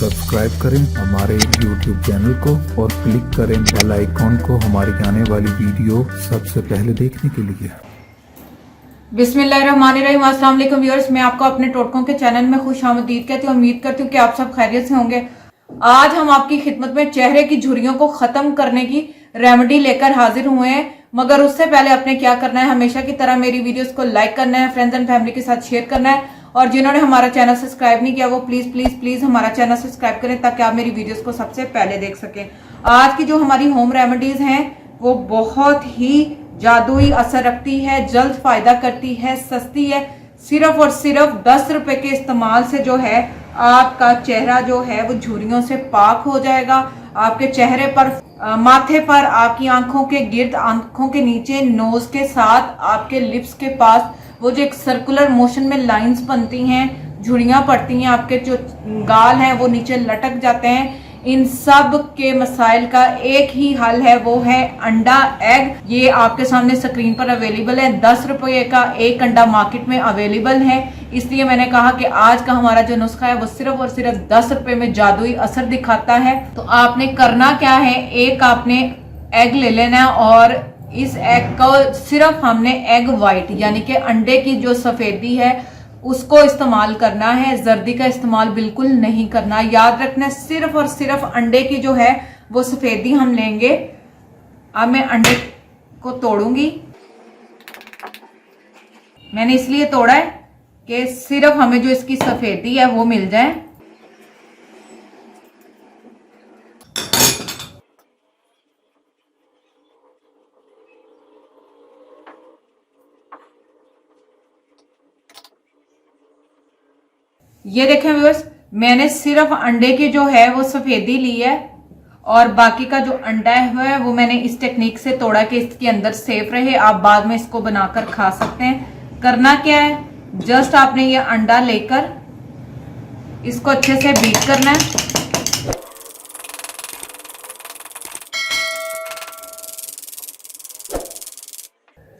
Subscribe करें हमारे YouTube channel को और क्लिक करें बेल आइकॉन को हमारी आने वाली वीडियो सबसे पहले देखने के लिए। बिस्मिल्लाहिर्रहमानिर्रहीम। अस्सलाम वालेकुम व्यूअर्स, मैं आपको अपने टोटकों के चैनल में खुशामदीद कहती हूँ। उम्मीद करती हूँ कि आप सब खैरियत से होंगे। आज हम आपकी खिदमत में चेहरे की झुर्रियों को खत्म करने की रेमेडी लेकर हाजिर हुए हैं, मगर उससे पहले आपने क्या करना है, हमेशा की तरह मेरी वीडियोस को लाइक करना है, फ्रेंड्स एंड फैमिली के साथ शेयर करना है, और जिन्होंने हमारा चैनल सब्सक्राइब नहीं किया वो प्लीज प्लीज प्लीज हमारा चैनल सब्सक्राइब करें ताकि आप मेरी वीडियोस को सबसे पहले देख सकें। आज की जो हमारी होम रेमेडीज हैं वो बहुत ही जादुई असर रखती है, जल्द फायदा करती है, सस्ती है। सिर्फ और सिर्फ 10 रुपए के इस्तेमाल से जो है आपका चेहरा जो है वो झुर्रियों से पाक हो जाएगा। आपके चेहरे पर, माथे पर, आपकी आंखों के गिर्द, आंखों के नीचे, नोज के साथ, आपके लिप्स के पास वो जो एक सर्कुलर मोशन में लाइंस बनती हैं, झुर्रियां पड़ती हैं, आपके जो गाल हैं वो नीचे लटक जाते हैं, इन सब के मसाइल का एक ही हल है, वो है अंडा, एग। ये आपके सामने स्क्रीन पर अवेलेबल है। 10 रुपये का एक अंडा मार्केट में अवेलेबल है, इसलिए मैंने कहा कि आज का हमारा जो नुस्खा है वो सिर्फ और सिर्फ 10 रुपये में जादुई असर दिखाता है। तो आपने करना क्या है, एक आपने एग ले लेना और इस एग को सिर्फ हमने एग वाइट यानी कि अंडे की जो सफेदी है उसको इस्तेमाल करना है, जर्दी का इस्तेमाल बिल्कुल नहीं करना। याद रखना, सिर्फ और सिर्फ अंडे की जो है वो सफेदी हम लेंगे। अब मैं अंडे को तोड़ूंगी। मैंने इसलिए तोड़ा है कि सिर्फ हमें जो इसकी सफेदी है वो मिल जाए। ये देखें व्यूअर्स, मैंने सिर्फ अंडे की जो है वो सफेदी ली है और बाकी का जो अंडा है वो मैंने इस टेक्निक से तोड़ा कि इसके अंदर सेफ रहे, आप बाद में इसको बनाकर खा सकते हैं। करना क्या है, जस्ट आपने ये अंडा लेकर इसको अच्छे से बीट करना है।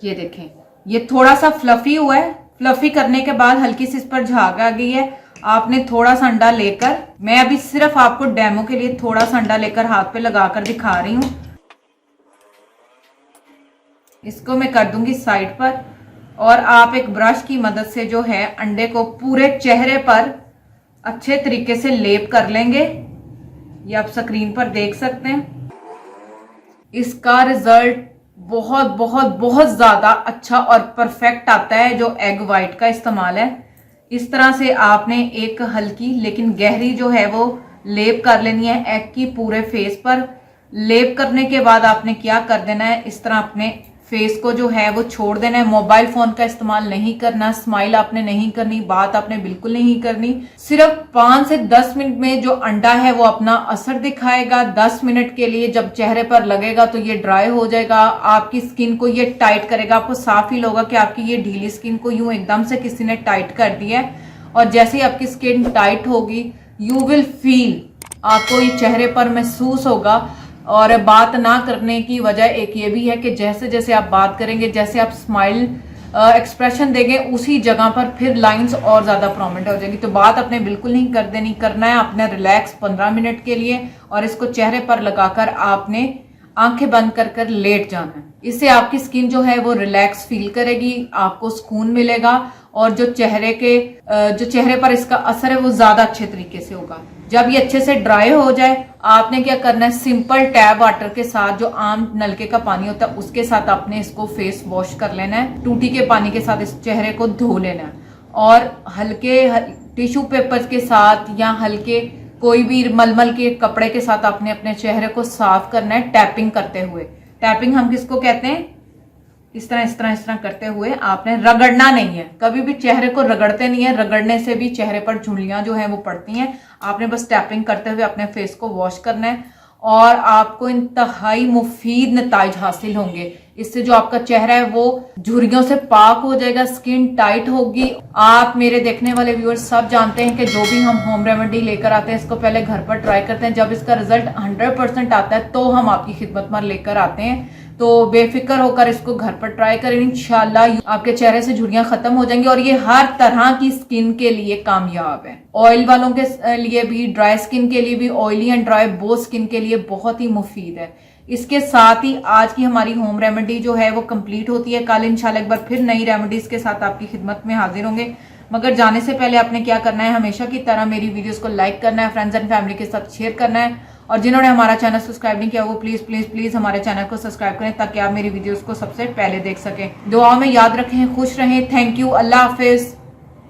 ये देखें, ये थोड़ा सा फ्लफी हुआ है। फ्लफी करने के बाद हल्की सी इस पर झाग आ गई है। आपने थोड़ा सा अंडा लेकर, मैं अभी सिर्फ आपको डेमो के लिए थोड़ा सा अंडा लेकर हाथ पे लगाकर दिखा रही हूं। इसको मैं कर दूंगी साइड पर और आप एक ब्रश की मदद से जो है अंडे को पूरे चेहरे पर अच्छे तरीके से लेप कर लेंगे। ये आप स्क्रीन पर देख सकते हैं। इसका रिजल्ट बहुत बहुत बहुत ज्यादा अच्छा और परफेक्ट आता है जो एग वाइट का इस्तेमाल है। इस तरह से आपने एक हल्की लेकिन गहरी जो है वो लेप कर लेनी है एग की पूरे फेस पर। लेप करने के बाद आपने क्या कर देना है, इस तरह अपने फेस को जो है वो छोड़ देना है। मोबाइल फोन का इस्तेमाल नहीं करना, स्माइल आपने नहीं करनी, बात आपने बिल्कुल नहीं करनी। सिर्फ 5 से 10 मिनट में जो अंडा है वो अपना असर दिखाएगा। 10 मिनट के लिए जब चेहरे पर लगेगा तो ये ड्राई हो जाएगा, आपकी स्किन को ये टाइट करेगा। आपको साफ फील होगा कि आपकी ये ढीली स्किन को यूं एकदम से किसी ने टाइट कर दिया है। और जैसे ही आपकी स्किन टाइट होगी यू विल फील, आपको ये चेहरे पर महसूस होगा। और बात ना करने की वजह एक ये भी है कि जैसे जैसे आप बात करेंगे, जैसे आप स्माइल एक्सप्रेशन देंगे, उसी जगह पर फिर लाइंस और ज्यादा प्रोमिनेंट हो जाएगी। तो बात आपने बिल्कुल नहीं कर देनी, करना है आपने रिलैक्स 15 मिनट के लिए और इसको चेहरे पर लगाकर आपने आंखें बंद कर कर लेट जाना है। इससे आपकी स्किन जो है वो रिलैक्स फील करेगी, आपको सुकून मिलेगा और जो चेहरे पर इसका असर है वो ज्यादा अच्छे तरीके से होगा। जब ये अच्छे से ड्राई हो जाए आपने क्या करना है, सिंपल टैप वाटर के साथ, जो आम नलके का पानी होता है उसके साथ आपने इसको फेस वॉश कर लेना है। टूटी के पानी के साथ इस चेहरे को धो लेना है और हल्के टिश्यू पेपर के साथ या हल्के कोई भी मलमल के कपड़े के साथ आपने अपने चेहरे को साफ करना है टैपिंग करते हुए। टैपिंग हम किसको कहते हैं, इस तरह करते हुए आपने रगड़ना नहीं है, कभी भी चेहरे को रगड़ते नहीं है। रगड़ने से भी चेहरे पर झुर्रियां जो है वो पड़ती हैं। आपने बस टैपिंग करते हुए अपने फेस को वॉश करना है और आपको इंतहाई मुफीद नताइज हासिल होंगे। इससे जो आपका चेहरा है वो झुर्रियों से पाक हो जाएगा, स्किन टाइट होगी। आप मेरे देखने वाले व्यूअर्स सब जानते हैं कि जो भी हम होम रेमेडी लेकर आते हैं इसको पहले घर पर ट्राई करते हैं। जब इसका रिजल्ट 100% आता है तो हम आपकी खिदमत में लेकर आते हैं। तो बेफिक्र होकर इसको घर पर ट्राई करें, इंशाल्लाह आपके चेहरे से झुर्रियां खत्म हो जाएंगी। और ये हर तरह की स्किन के लिए कामयाब है, ऑयल वालों के लिए भी, ड्राई स्किन के लिए भी, oily and dry both skin के लिए बहुत ही मुफीद है। इसके साथ ही आज की हमारी होम रेमेडी जो है वो कंप्लीट होती है। कल इंशाल्लाह एक बार फिर नई रेमेडीज के साथ आपकी खिदमत में हाजिर होंगे। मगर जाने से पहले आपने क्या करना है, हमेशा की तरह मेरी वीडियोस को लाइक करना है, फ्रेंड्स एंड फैमिली के साथ शेयर करना है, और जिन्होंने हमारा चैनल सब्सक्राइब नहीं किया वो प्लीज प्लीज प्लीज हमारे चैनल को सब्सक्राइब करें ताकि आप मेरी वीडियोस को सबसे पहले देख सकें। दुआ में याद रखें, खुश रहें। Thank you, Allah Hafiz.